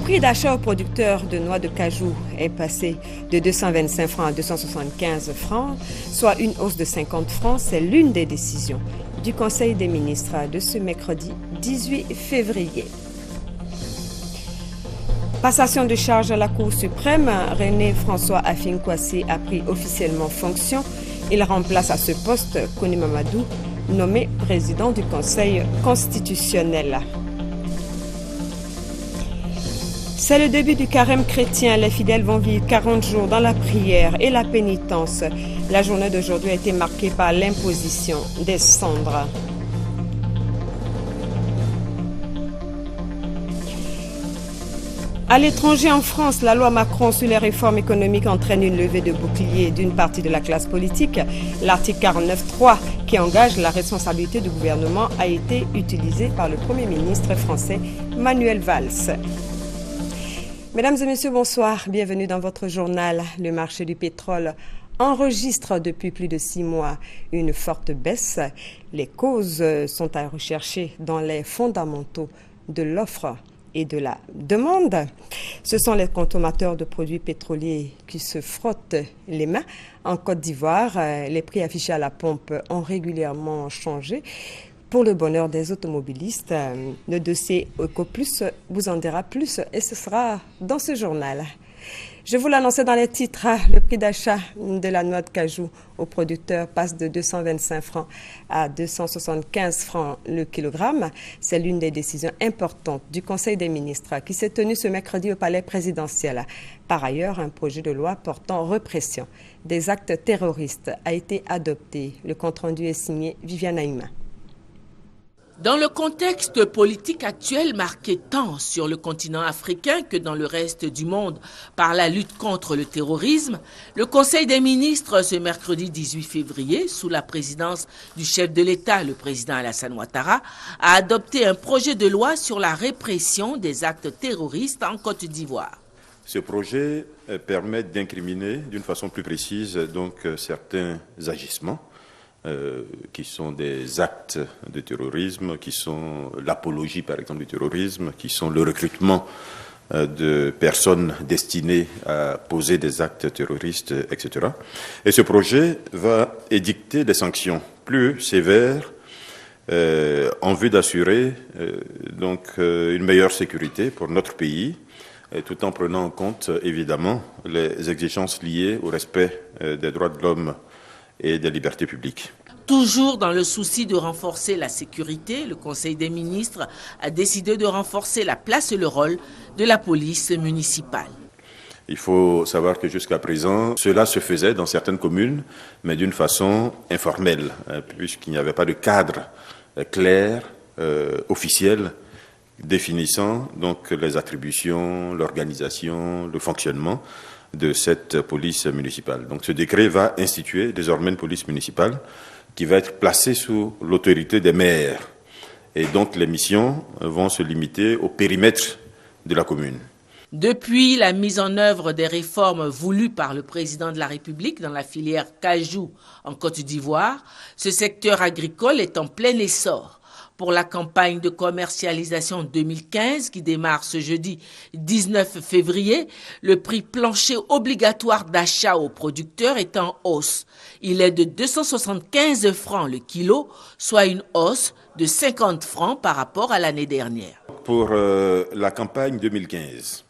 prix d'achat aux producteurs de noix de cajou est passé de 225 francs à 275 francs, soit une hausse de 50 francs. C'est l'une des décisions du Conseil des ministres de ce mercredi 18 février. Passation de charge à la Cour suprême, René François Afin-Kouassi a pris officiellement fonction. Il remplace à ce poste Koni Mamadou, nommé président du Conseil constitutionnel. C'est le début du carême chrétien. Les fidèles vont vivre 40 jours dans la prière et la pénitence. La journée d'aujourd'hui a été marquée par l'imposition des cendres. À l'étranger, en France, la loi Macron sur les réformes économiques entraîne une levée de bouclier d'une partie de la classe politique. L'article 49.3, qui engage la responsabilité du gouvernement, a été utilisé par le Premier ministre français Manuel Valls. Mesdames et messieurs, bonsoir. Bienvenue dans votre journal. Le marché du pétrole enregistre depuis plus de 6 mois une forte baisse. Les causes sont à rechercher dans les fondamentaux de l'offre et de la demande. Ce sont les consommateurs de produits pétroliers qui se frottent les mains. En Côte d'Ivoire, les prix affichés à la pompe ont régulièrement changé. Pour le bonheur des automobilistes, le dossier EcoPlus vous en dira plus et ce sera dans ce journal. Je vous l'annonçais dans les titres, le prix d'achat de la noix de cajou aux producteurs passe de 225 francs à 275 francs le kilogramme. C'est l'une des décisions importantes du Conseil des ministres qui s'est tenu ce mercredi au palais présidentiel. Par ailleurs, un projet de loi portant répression des actes terroristes a été adopté. Le compte-rendu est signé Viviane Aïma. Dans le contexte politique actuel marqué tant sur le continent africain que dans le reste du monde par la lutte contre le terrorisme, le Conseil des ministres ce mercredi 18 février, sous la présidence du chef de l'État, le président Alassane Ouattara, a adopté un projet de loi sur la répression des actes terroristes en Côte d'Ivoire. Ce projet permet d'incriminer d'une façon plus précise certains agissements qui sont des actes de terrorisme, qui sont l'apologie par exemple du terrorisme, qui sont le recrutement de personnes destinées à poser des actes terroristes, etc. Et ce projet va édicter des sanctions plus sévères en vue d'assurer une meilleure sécurité pour notre pays, tout en prenant en compte évidemment les exigences liées au respect des droits de l'homme et des libertés publiques. Toujours dans le souci de renforcer la sécurité, le Conseil des ministres a décidé de renforcer la place et le rôle de la police municipale. Il faut savoir que jusqu'à présent, cela se faisait dans certaines communes, mais d'une façon informelle, puisqu'il n'y avait pas de cadre clair, officiel, définissant donc les attributions, l'organisation, le fonctionnement de cette police municipale. Donc ce décret va instituer désormais une police municipale qui va être placée sous l'autorité des maires. Et donc les missions vont se limiter au périmètre de la commune. Depuis la mise en œuvre des réformes voulues par le président de la République dans la filière cajou en Côte d'Ivoire, ce secteur agricole est en plein essor. Pour la campagne de commercialisation 2015 qui démarre ce jeudi 19 février, le prix plancher obligatoire d'achat aux producteurs est en hausse. Il est de 275 francs le kilo, soit une hausse de 50 francs par rapport à l'année dernière. Pour la campagne 2015,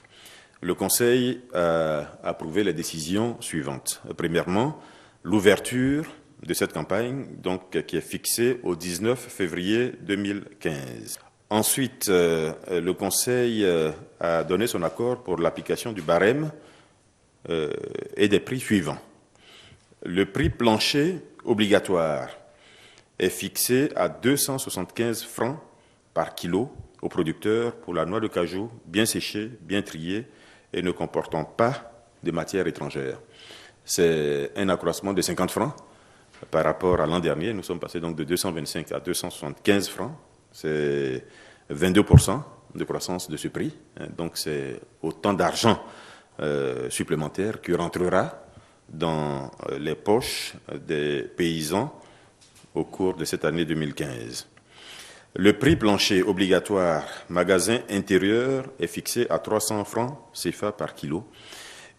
le Conseil a approuvé les décisions suivantes. Premièrement, l'ouverture de cette campagne, qui est fixée au 19 février 2015. Ensuite, le Conseil a donné son accord pour l'application du barème et des prix suivants. Le prix plancher obligatoire est fixé à 275 francs par kilo aux producteurs pour la noix de cajou bien séchée, bien triée et ne comportant pas de matières étrangères. C'est un accroissement de 50 francs. Par rapport à l'an dernier, nous sommes passés donc de 225 à 275 francs. C'est 22% de croissance de ce prix. Donc c'est autant d'argent supplémentaire qui rentrera dans les poches des paysans au cours de cette année 2015. Le prix plancher obligatoire magasin intérieur est fixé à 300 francs CFA par kilo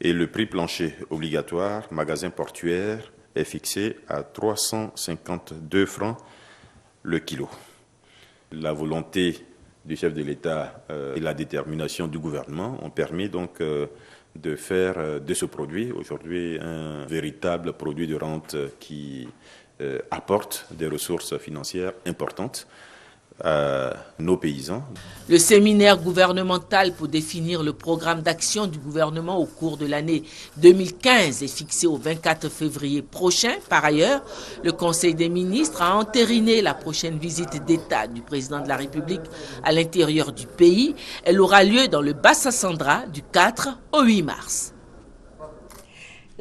et le prix plancher obligatoire magasin portuaire est fixé à 352 francs le kilo. La volonté du chef de l'État et la détermination du gouvernement ont permis donc de faire de ce produit aujourd'hui un véritable produit de rente qui apporte des ressources financières importantes à nos paysans. Le séminaire gouvernemental pour définir le programme d'action du gouvernement au cours de l'année 2015 est fixé au 24 février prochain. Par ailleurs, le Conseil des ministres a entériné la prochaine visite d'État du président de la République à l'intérieur du pays. Elle aura lieu dans le Bassa-Sandra du 4 au 8 mars.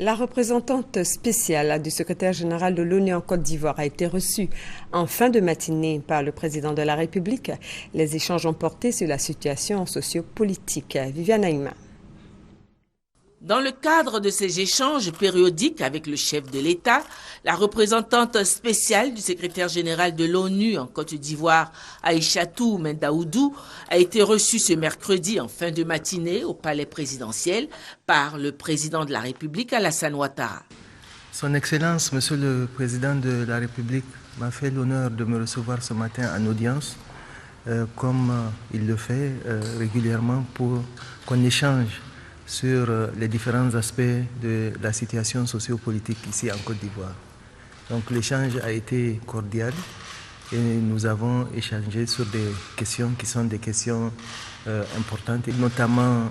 La représentante spéciale du secrétaire général de l'ONU en Côte d'Ivoire a été reçue en fin de matinée par le président de la République. Les échanges ont porté sur la situation sociopolitique. Viviane Aïma. Dans le cadre de ces échanges périodiques avec le chef de l'État, la représentante spéciale du secrétaire général de l'ONU en Côte d'Ivoire, Aïchatou Mendaoudou, a été reçue ce mercredi en fin de matinée au palais présidentiel par le président de la République, Alassane Ouattara. Son Excellence, Monsieur le Président de la République, m'a fait l'honneur de me recevoir ce matin en audience, comme il le fait régulièrement pour qu'on échange sur les différents aspects de la situation sociopolitique ici en Côte d'Ivoire. Donc l'échange a été cordial et nous avons échangé sur des questions qui sont des questions importantes, notamment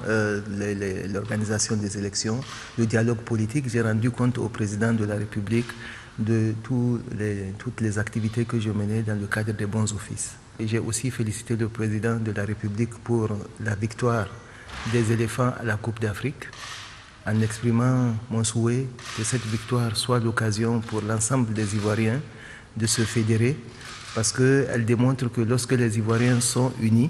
l'organisation des élections, le dialogue politique. J'ai rendu compte au président de la République de toutes les activités que je menais dans le cadre des bons offices. Et j'ai aussi félicité le président de la République pour la victoire des éléphants à la Coupe d'Afrique, en exprimant mon souhait que cette victoire soit l'occasion pour l'ensemble des Ivoiriens de se fédérer, parce qu'elle démontre que lorsque les Ivoiriens sont unis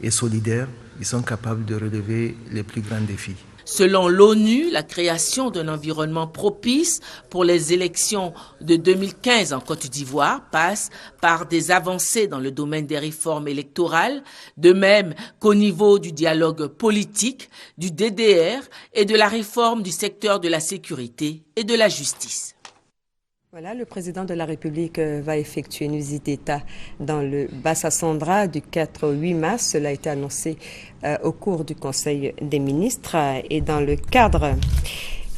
et solidaires, ils sont capables de relever les plus grands défis. Selon l'ONU, la création d'un environnement propice pour les élections de 2015 en Côte d'Ivoire passe par des avancées dans le domaine des réformes électorales, de même qu'au niveau du dialogue politique, du DDR et de la réforme du secteur de la sécurité et de la justice. Voilà, le président de la République va effectuer une visite d'État dans le Bassa-Sandra du 4 au 8 mars. Cela a été annoncé au cours du Conseil des ministres et dans le cadre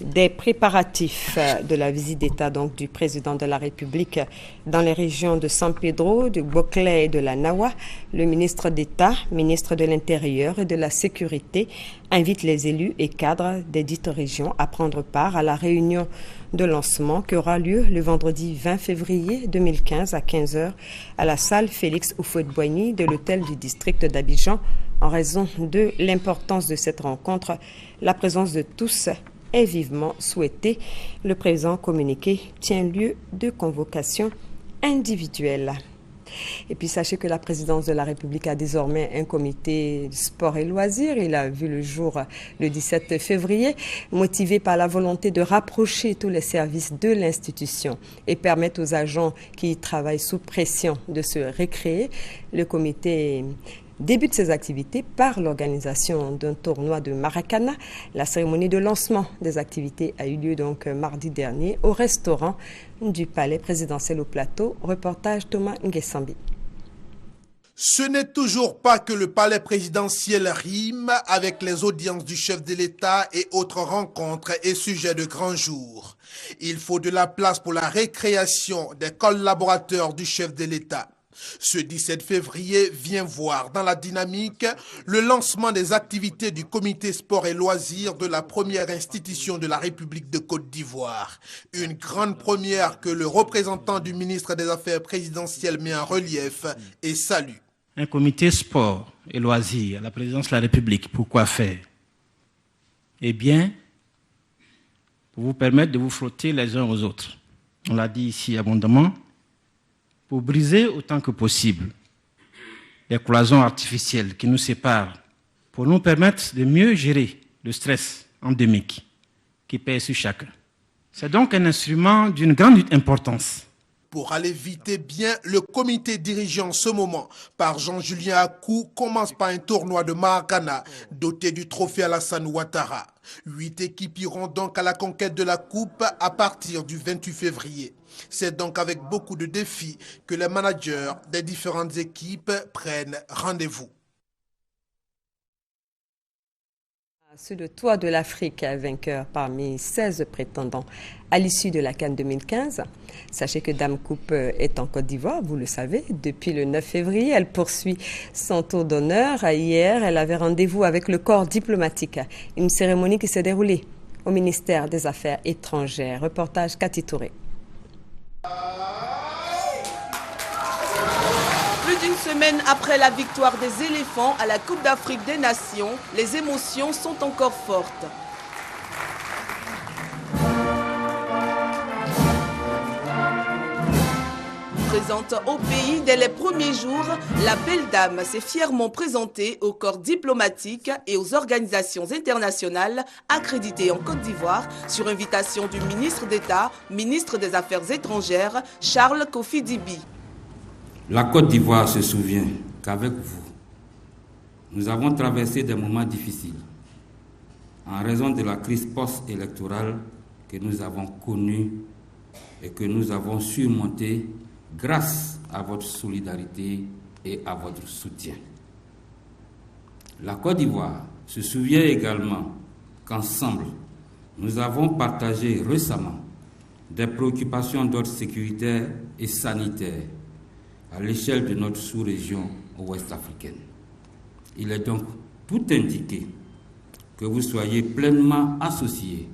des préparatifs de la visite d'État donc du président de la République dans les régions de San Pedro, de Boclé et de la Nawa, le ministre d'État, ministre de l'Intérieur et de la Sécurité invite les élus et cadres des dites régions à prendre part à la réunion de lancement qui aura lieu le vendredi 20 février 2015 à 15h à la salle Félix Houphouët-Boigny de l'hôtel du district d'Abidjan. En raison de l'importance de cette rencontre, la présence de tous est vivement souhaitée. Le présent communiqué tient lieu de convocation individuelle. Et puis sachez que la présidence de la République a désormais un comité de sport et loisirs. Il a vu le jour le 17 février, motivé par la volonté de rapprocher tous les services de l'institution et permettre aux agents qui y travaillent sous pression de se récréer. Le comité débute ses activités par l'organisation d'un tournoi de Maracana. La cérémonie de lancement des activités a eu lieu donc mardi dernier au restaurant du Palais présidentiel au Plateau. Reportage Thomas Nguessambi. Ce n'est toujours pas que le palais présidentiel rime avec les audiences du chef de l'État et autres rencontres et sujets de grand jour. Il faut de la place pour la récréation des collaborateurs du chef de l'État. Ce 17 février vient voir dans la dynamique le lancement des activités du comité sport et loisirs de la première institution de la République de Côte d'Ivoire. Une grande première que le représentant du ministre des Affaires présidentielles met en relief et salue. Un comité sport et loisirs à la présidence de la République, pourquoi faire? Eh bien, pour vous permettre de vous frotter les uns aux autres. On l'a dit ici abondamment, pour briser autant que possible les cloisons artificielles qui nous séparent, pour nous permettre de mieux gérer le stress endémique qui pèse sur chacun. C'est donc un instrument d'une grande importance Pour aller vite et bien, le comité dirigé en ce moment par Jean-Julien Akou commence par un tournoi de Maracana doté du trophée Alassane Ouattara. 8 équipes iront donc à la conquête de la coupe à partir du 28 février. C'est donc avec beaucoup de défis que les managers des différentes équipes prennent rendez-vous. Sur le toit de l'Afrique, vainqueur parmi 16 prétendants à l'issue de la CAN 2015. Sachez que Dame Coupe est en Côte d'Ivoire, vous le savez, depuis le 9 février. Elle poursuit son tour d'honneur. Hier, elle avait rendez-vous avec le corps diplomatique. Une cérémonie qui s'est déroulée au ministère des Affaires étrangères. Reportage Cathy Touré. Plus d'une semaine après la victoire des éléphants à la Coupe d'Afrique des Nations, les émotions sont encore fortes. Présente au pays dès les premiers jours, la belle dame s'est fièrement présentée au corps diplomatique et aux organisations internationales accréditées en Côte d'Ivoire sur invitation du ministre d'État, ministre des Affaires étrangères, Charles Kofi Dibi. La Côte d'Ivoire se souvient qu'avec vous, nous avons traversé des moments difficiles en raison de la crise post-électorale que nous avons connue et que nous avons surmontée grâce à votre solidarité et à votre soutien. La Côte d'Ivoire se souvient également qu'ensemble, nous avons partagé récemment des préoccupations d'ordre sécuritaire et sanitaire à l'échelle de notre sous-région ouest-africaine. Il est donc tout indiqué que vous soyez pleinement associés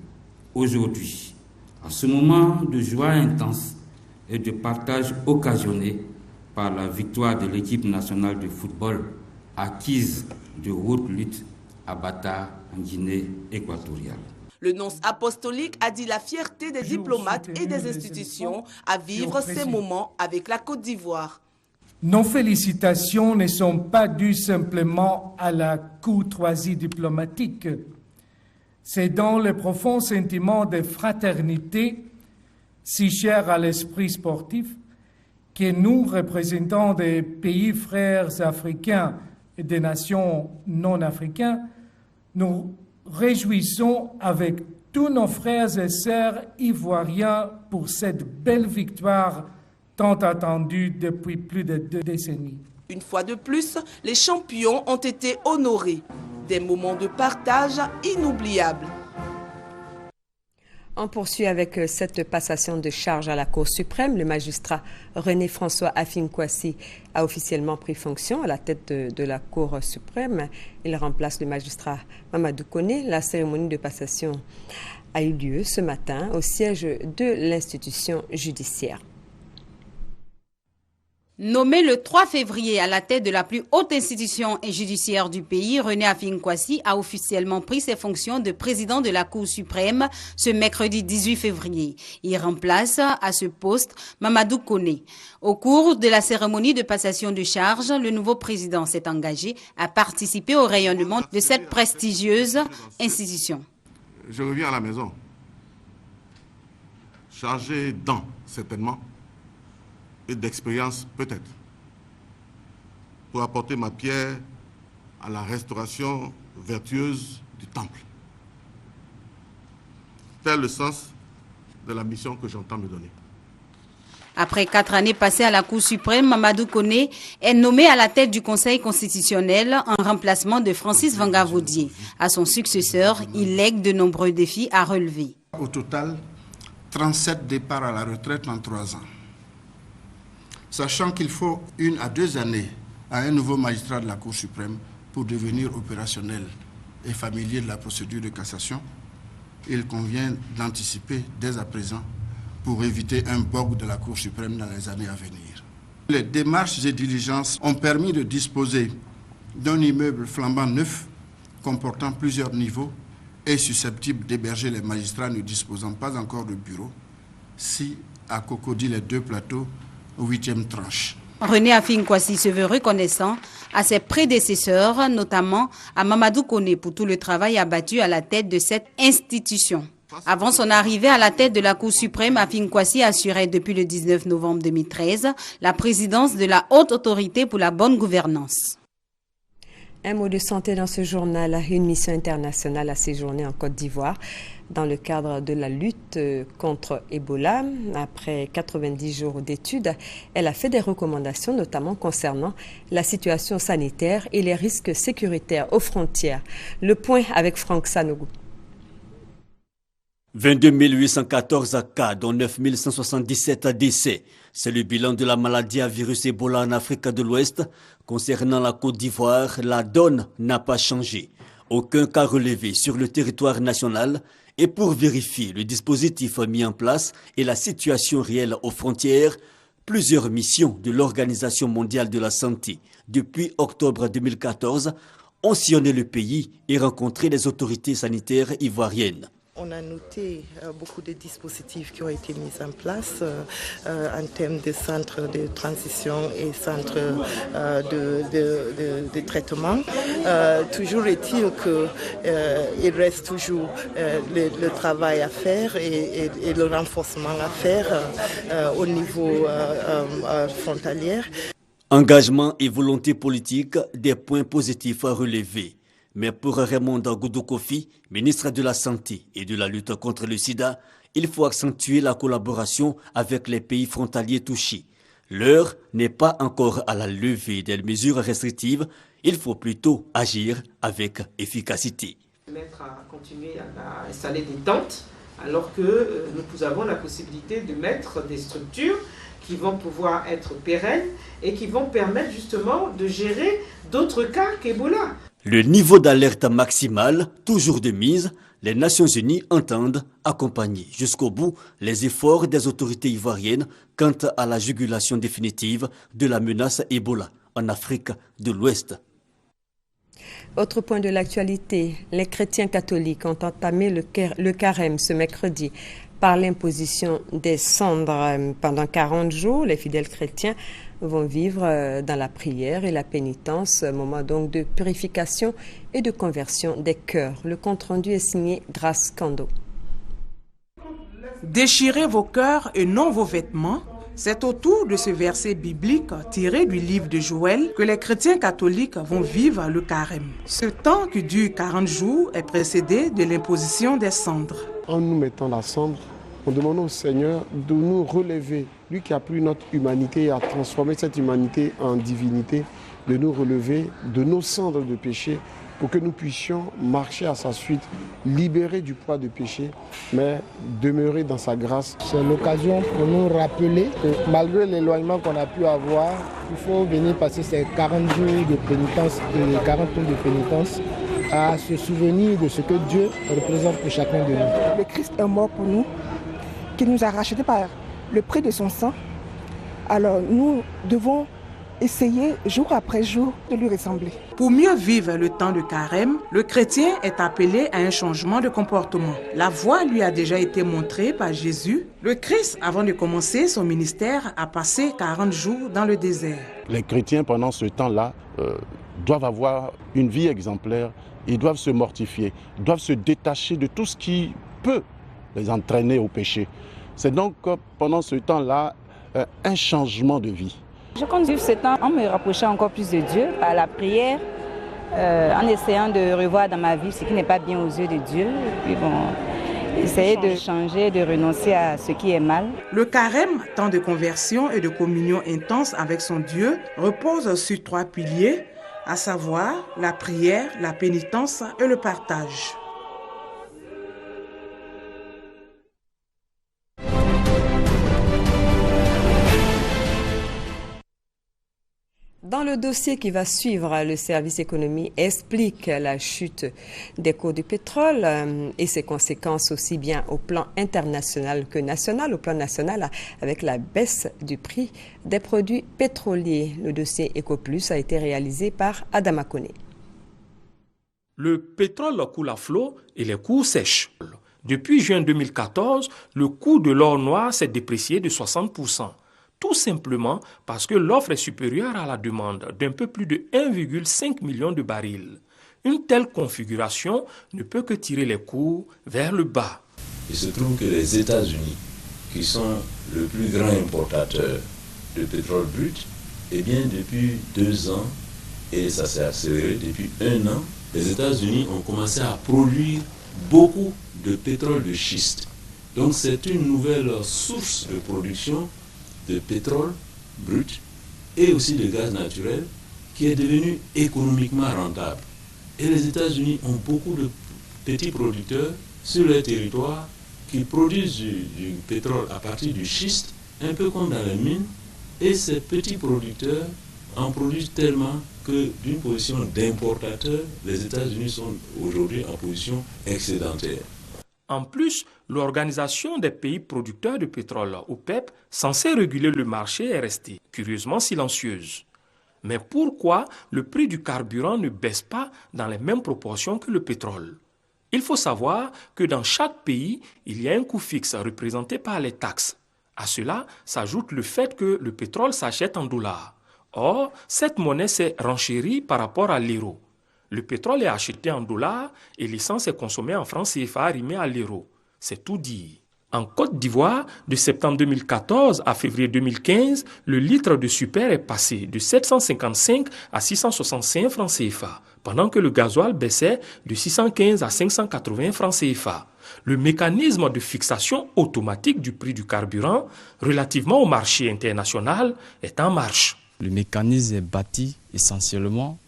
aujourd'hui à ce moment de joie intense et de partage occasionné par la victoire de l'équipe nationale de football acquise de haute lutte à Bata, en Guinée équatoriale. Le nonce apostolique a dit la fierté des diplomates et des institutions à vivre ces moments avec la Côte d'Ivoire. Nos félicitations ne sont pas dues simplement à la courtoisie diplomatique. C'est dans le profond sentiment de fraternité, si cher à l'esprit sportif, que nous, représentants des pays frères africains et des nations non africaines, nous réjouissons avec tous nos frères et sœurs ivoiriens pour cette belle victoire tant attendue depuis plus de 2 décennies. Une fois de plus, les champions ont été honorés. Des moments de partage inoubliables. On poursuit avec cette passation de charge à la Cour suprême. Le magistrat René-François Afin-Kouassi a officiellement pris fonction à la tête de la Cour suprême. Il remplace le magistrat Mamadou Koné. La cérémonie de passation a eu lieu ce matin au siège de l'institution judiciaire. Nommé le 3 février à la tête de la plus haute institution judiciaire du pays, René Afin-Kouassi a officiellement pris ses fonctions de président de la Cour suprême ce mercredi 18 février. Il remplace à ce poste Mamadou Koné. Au cours de la cérémonie de passation de charge, le nouveau président s'est engagé à participer au rayonnement de cette prestigieuse institution. Je reviens à la maison, chargé d'an, certainement, et d'expérience peut-être, pour apporter ma pierre à la restauration vertueuse du temple. Tel le sens de la mission que j'entends me donner. Après 4 années passées à la Cour suprême, Mamadou Koné est nommé à la tête du Conseil constitutionnel en remplacement de Francis Vangarvaudier. À son successeur, il lègue de nombreux défis à relever. Au total, 37 départs à la retraite en 3 ans. Sachant qu'il faut 1 à 2 années à un nouveau magistrat de la Cour suprême pour devenir opérationnel et familier de la procédure de cassation, il convient d'anticiper dès à présent pour éviter un bog de la Cour suprême dans les années à venir. Les démarches et diligences ont permis de disposer d'un immeuble flambant neuf comportant plusieurs niveaux et susceptible d'héberger les magistrats ne disposant pas encore de bureau, si à Cocody les 2 plateaux 8e tranche. René Afin-Kouassi se veut reconnaissant à ses prédécesseurs, notamment à Mamadou Koné, pour tout le travail abattu à la tête de cette institution. Avant son arrivée à la tête de la Cour suprême, Afin Kwasi assurait depuis le 19 novembre 2013 la présidence de la Haute Autorité pour la bonne gouvernance. Un mot de santé dans ce journal. Une mission internationale a séjourné en Côte d'Ivoire dans le cadre de la lutte contre Ebola. Après 90 jours d'études, elle a fait des recommandations, notamment concernant la situation sanitaire et les risques sécuritaires aux frontières. Le point avec Franck Sanogo. 22 814 cas, dont 9 177 décès. C'est le bilan de la maladie à virus Ebola en Afrique de l'Ouest. Concernant la Côte d'Ivoire, la donne n'a pas changé. Aucun cas relevé sur le territoire national. Et pour vérifier le dispositif mis en place et la situation réelle aux frontières, plusieurs missions de l'Organisation mondiale de la santé depuis octobre 2014 ont sillonné le pays et rencontré les autorités sanitaires ivoiriennes. On a noté beaucoup de dispositifs qui ont été mis en place en termes de centres de transition et centres de traitement. Toujours est-il qu'il reste toujours le travail à faire et le renforcement à faire au niveau frontalier. Engagement et volonté politique, des points positifs à relever. Mais pour Raymond Goudou-Kofi, ministre de la Santé et de la lutte contre le sida, il faut accentuer la collaboration avec les pays frontaliers touchés. L'heure n'est pas encore à la levée des mesures restrictives, il faut plutôt agir avec efficacité. Mettre à continuer à installer des tentes, alors que nous avons la possibilité de mettre des structures qui vont pouvoir être pérennes et qui vont permettre justement de gérer d'autres cas qu'Ebola. Le niveau d'alerte maximal, toujours de mise, les Nations Unies entendent accompagner jusqu'au bout les efforts des autorités ivoiriennes quant à la jugulation définitive de la menace Ebola en Afrique de l'Ouest. Autre point de l'actualité, les chrétiens catholiques ont entamé le carême ce mercredi. Par l'imposition des cendres pendant 40 jours, les fidèles chrétiens vont vivre dans la prière et la pénitence, moment donc de purification et de conversion des cœurs. Le compte-rendu est signé Grace Kando. Déchirez vos cœurs et non vos vêtements. C'est autour de ce verset biblique tiré du livre de Joël que les chrétiens catholiques vont vivre le carême. Ce temps qui dure 40 jours est précédé de l'imposition des cendres. En nous mettant la cendre, on demande au Seigneur de nous relever, lui qui a pris notre humanité et a transformé cette humanité en divinité, de nous relever de nos cendres de péché pour que nous puissions marcher à sa suite, libérés du poids de péché, mais demeurer dans sa grâce. C'est l'occasion pour nous rappeler que malgré l'éloignement qu'on a pu avoir, il faut venir passer ces 40 jours de pénitence et 40 jours de pénitence à se souvenir de ce que Dieu représente pour chacun de nous. Le Christ est mort pour nous, qui nous a rachetés par le prix de son sang. Alors nous devons essayer jour après jour de lui ressembler. Pour mieux vivre le temps de carême, le chrétien est appelé à un changement de comportement. La voie lui a déjà été montrée par Jésus. Le Christ, avant de commencer son ministère, a passé 40 jours dans le désert. Les chrétiens, pendant ce temps-là, doivent avoir une vie exemplaire. Ils doivent se mortifier, doivent se détacher de tout ce qui peut les entraîner au péché. C'est donc pendant ce temps-là un changement de vie. Je compte vivre ce temps en me rapprochant encore plus de Dieu par la prière, en essayant de revoir dans ma vie ce qui n'est pas bien aux yeux de Dieu. Et puis essayer de changer, de renoncer à ce qui est mal. Le carême, temps de conversion et de communion intense avec son Dieu, repose sur 3 piliers, à savoir la prière, la pénitence et le partage. Dans le dossier qui va suivre, le service économie explique la chute des cours du pétrole et ses conséquences aussi bien au plan international que national. Au plan national, avec la baisse du prix des produits pétroliers. Le dossier EcoPlus a été réalisé par Adama Kone. Le pétrole coule à flot et les cours sèchent. Depuis juin 2014, le coût de l'or noir s'est déprécié de 60%. Tout simplement parce que l'offre est supérieure à la demande d'un peu plus de 1,5 million de barils. Une telle configuration ne peut que tirer les cours vers le bas. il se trouve que les États-Unis, qui sont le plus grand importateur de pétrole brut, eh bien depuis 2 ans, et ça s'est accéléré depuis 1 an, les États-Unis ont commencé à produire beaucoup de pétrole de schiste. Donc c'est une nouvelle source de production de pétrole brut et aussi de gaz naturel qui est devenue économiquement rentable. Et les États-Unis ont beaucoup de petits producteurs sur leur territoire qui produisent du pétrole à partir du schiste, un peu comme dans les mines, et ces petits producteurs en produisent tellement que d'une position d'importateur, les États-Unis sont aujourd'hui en position excédentaire. En plus, l'Organisation des pays producteurs de pétrole, OPEP, censée réguler le marché, est restée curieusement silencieuse. Mais pourquoi le prix du carburant ne baisse pas dans les mêmes proportions que le pétrole? Il faut savoir que dans chaque pays, il y a un coût fixe représenté par les taxes. À cela s'ajoute le fait que le pétrole s'achète en dollars. Or, cette monnaie s'est renchérie par rapport à l'euro. Le pétrole est acheté en dollars et l'essence est consommée en francs CFA arrimés à l'euro. C'est tout dire. En Côte d'Ivoire, de septembre 2014 à février 2015, le litre de super est passé de 755 à 665 francs CFA, pendant que le gasoil baissait de 615 à 580 francs CFA. Le mécanisme de fixation automatique du prix du carburant relativement au marché international est en marche. Le mécanisme est bâti essentiellement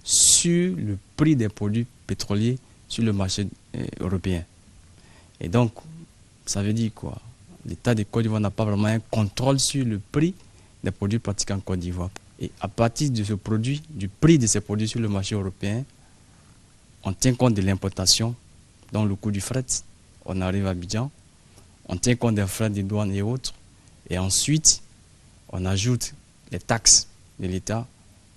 sur le prix des produits pétroliers sur le marché européen. Et donc, ça veut dire quoi? L'État de Côte d'Ivoire n'a pas vraiment un contrôle sur le prix des produits pratiqués en Côte d'Ivoire. Et à partir de ce produit, du prix de ces produits sur le marché européen, on tient compte de l'importation, donc le coût du fret, on arrive à Abidjan, on tient compte des frais des douanes et autres, et ensuite, on ajoute les taxes de l'État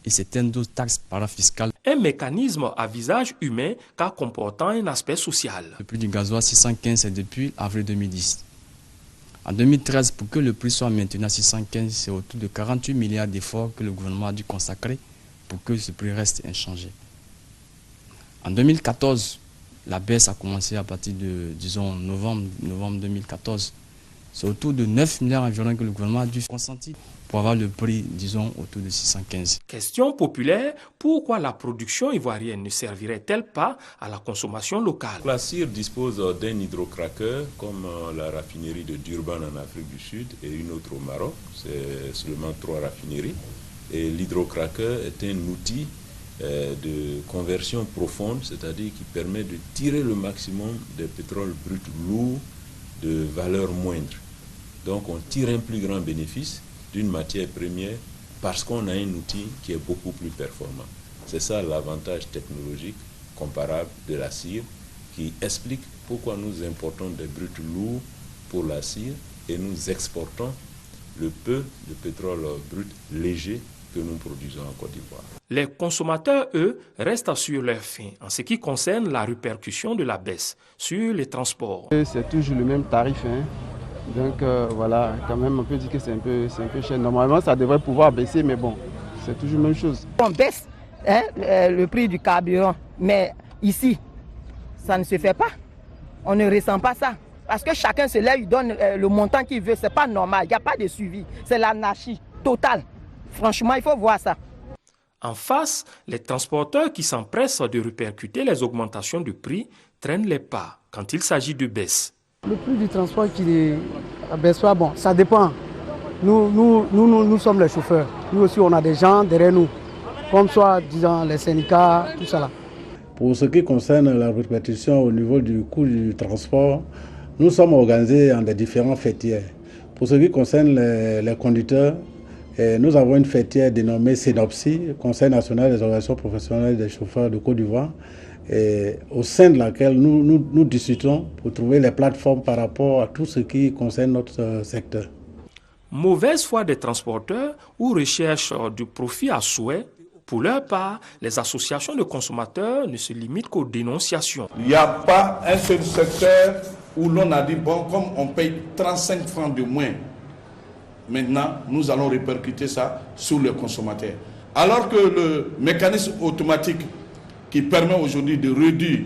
et certaines d'autres taxes parafiscales. Un mécanisme à visage humain car comportant un aspect social. Le prix du gasoil 615, c'est depuis avril 2010. En 2013, pour que le prix soit maintenu à 615, c'est autour de 48 milliards d'efforts que le gouvernement a dû consacrer pour que ce prix reste inchangé. En 2014, la baisse a commencé à partir de, disons, novembre 2014. C'est autour de 9 milliards environ que le gouvernement a dû consentir pour avoir le prix, disons, autour de 615. Question populaire, pourquoi la production ivoirienne ne servirait-elle pas à la consommation locale? La CIR dispose d'un hydrocracker comme la raffinerie de Durban en Afrique du Sud et une autre au Maroc. C'est seulement 3 raffineries. Et l'hydrocracker est un outil de conversion profonde, c'est-à-dire qui permet de tirer le maximum des pétroles bruts lourds de valeur moindre. Donc on tire un plus grand bénéfice d'une matière première parce qu'on a un outil qui est beaucoup plus performant. C'est ça l'avantage technologique comparable de la CIR qui explique pourquoi nous importons des bruts lourds pour la CIR et nous exportons le peu de pétrole brut léger que nous produisons en Côte d'Ivoire. Les consommateurs, eux, restent sur leur faim en ce qui concerne la répercussion de la baisse sur les transports. C'est toujours le même tarif. Donc voilà, quand même on peut dire que c'est un peu cher. Normalement ça devrait pouvoir baisser, mais bon, c'est toujours la même chose. On baisse le prix du carburant, mais ici, ça ne se fait pas. On ne ressent pas ça. Parce que chacun se lève, il donne le montant qu'il veut, c'est pas normal, il n'y a pas de suivi. C'est l'anarchie totale. Franchement, il faut voir ça. En face, les transporteurs qui s'empressent de répercuter les augmentations de prix traînent les pas quand il s'agit de baisse. Le prix du transport qui baisse pas, bon, ça dépend. Nous sommes les chauffeurs. Nous aussi, on a des gens derrière nous, comme soit, disons, les syndicats, tout ça là. Pour ce qui concerne la répercussion au niveau du coût du transport, nous sommes organisés en des différents fêtières. Pour ce qui concerne les conducteurs, nous avons une fêtière dénommée CENOPSI, Conseil national des organisations professionnelles des chauffeurs de Côte d'Ivoire, au sein de laquelle nous discutons pour trouver les plateformes par rapport à tout ce qui concerne notre secteur. Mauvaise foi des transporteurs ou recherche du profit à souhait, pour leur part, les associations de consommateurs ne se limitent qu'aux dénonciations. Il n'y a pas un seul secteur où l'on a dit, bon, comme on paye 35 francs de moins, maintenant, nous allons répercuter ça sur les consommateurs. Alors que le mécanisme automatique qui permet aujourd'hui de réduire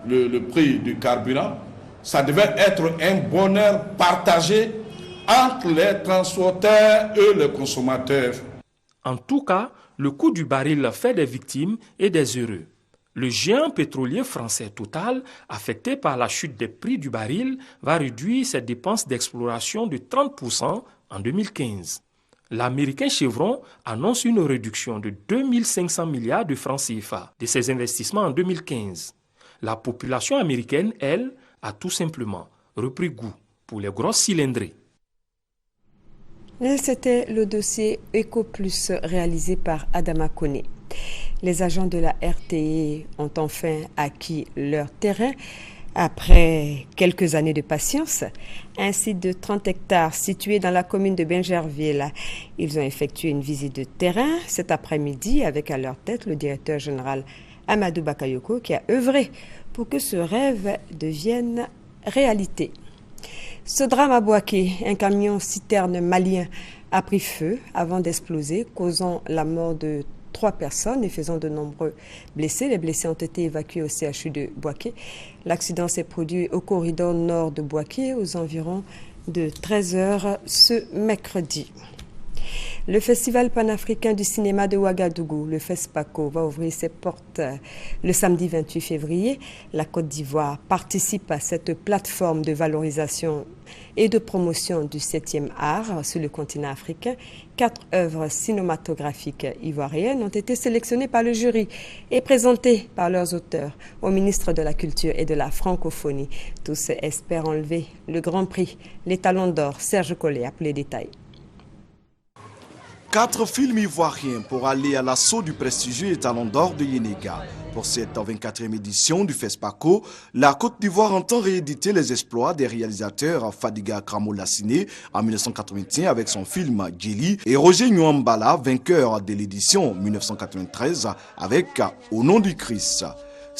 le prix du carburant ça devait être un bonheur partagé entre les transporteurs et les consommateurs. En tout cas, le coût du baril fait des victimes et des heureux. Le géant pétrolier français Total, affecté par la chute des prix du baril, va réduire ses dépenses d'exploration de 30% en 2015. L'américain Chevron annonce une réduction de 2500 milliards de francs CFA de ses investissements en 2015. La population américaine, elle, a tout simplement repris goût pour les grosses cylindrées. C'était le dossier EcoPlus réalisé par Adama Kone. Les agents de la RTE ont enfin acquis leur terrain après quelques années de patience. Un site de 30 hectares situé dans la commune de Bingerville. Ils ont effectué une visite de terrain cet après-midi avec à leur tête le directeur général Amadou Bakayoko qui a œuvré pour que ce rêve devienne réalité. Ce drame à Bouaké, un camion citerne malien a pris feu avant d'exploser, causant la mort de 3 personnes et faisant de nombreux blessés. Les blessés ont été évacués au CHU de Bouaké. L'accident s'est produit au corridor nord de Bouaké aux environs de 13h ce mercredi. Le Festival panafricain du cinéma de Ouagadougou, le FESPACO, va ouvrir ses portes le samedi 28 février. La Côte d'Ivoire participe à cette plateforme de valorisation et de promotion du 7e art sur le continent africain. 4 œuvres cinématographiques ivoiriennes ont été sélectionnées par le jury et présentées par leurs auteurs au ministre de la Culture et de la Francophonie. Tous espèrent enlever le Grand Prix, les Talons d'Or. Serge Collet a les détails. 4 films ivoiriens pour aller à l'assaut du prestigieux Talon d'Or de Yénéga. Pour cette 24e édition du FESPACO, la Côte d'Ivoire entend rééditer les exploits des réalisateurs Fadiga Kramo-Lassiné en 1981 avec son film Djeli et Roger Nyuambala, vainqueur de l'édition 1993 avec Au nom du Christ.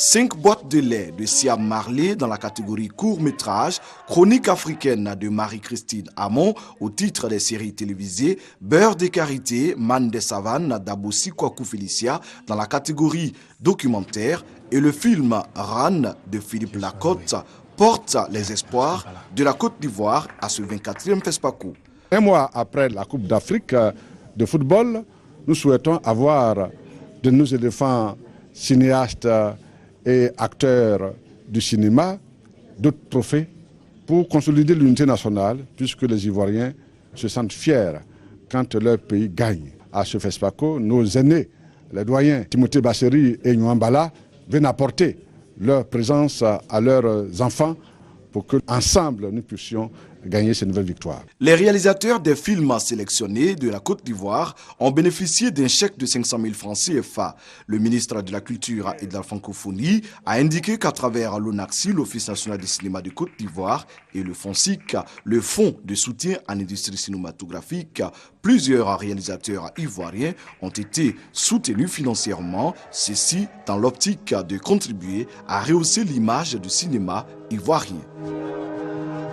5 boîtes de lait de Siam Marley dans la catégorie court-métrage, Chronique africaine de Marie-Christine Hamon au titre des séries télévisées, Beurre de Karité, Man des Savanes d'Abossi Kwaku Félicia dans la catégorie documentaire et le film Ran de Philippe Lacotte portent les espoirs de la Côte d'Ivoire à ce 24e FESPACO. Un mois après la Coupe d'Afrique de football, nous souhaitons avoir de nos éléphants cinéastes et acteurs du cinéma d'autres trophées pour consolider l'unité nationale, puisque les Ivoiriens se sentent fiers quand leur pays gagne. À ce FESPACO, nos aînés, les doyens Timothée Basseri et Nyuambala, viennent apporter leur présence à leurs enfants pour qu'ensemble nous puissions gagner cette nouvelle victoire. Les réalisateurs des films sélectionnés de la Côte d'Ivoire ont bénéficié d'un chèque de 500 000 francs CFA. Le ministre de la Culture et de la Francophonie a indiqué qu'à travers l'ONACSI, l'Office national du cinéma de Côte d'Ivoire, et le FONSIC, le Fonds de soutien à l'industrie cinématographique, plusieurs réalisateurs ivoiriens ont été soutenus financièrement, ceci dans l'optique de contribuer à rehausser l'image du cinéma ivoirien.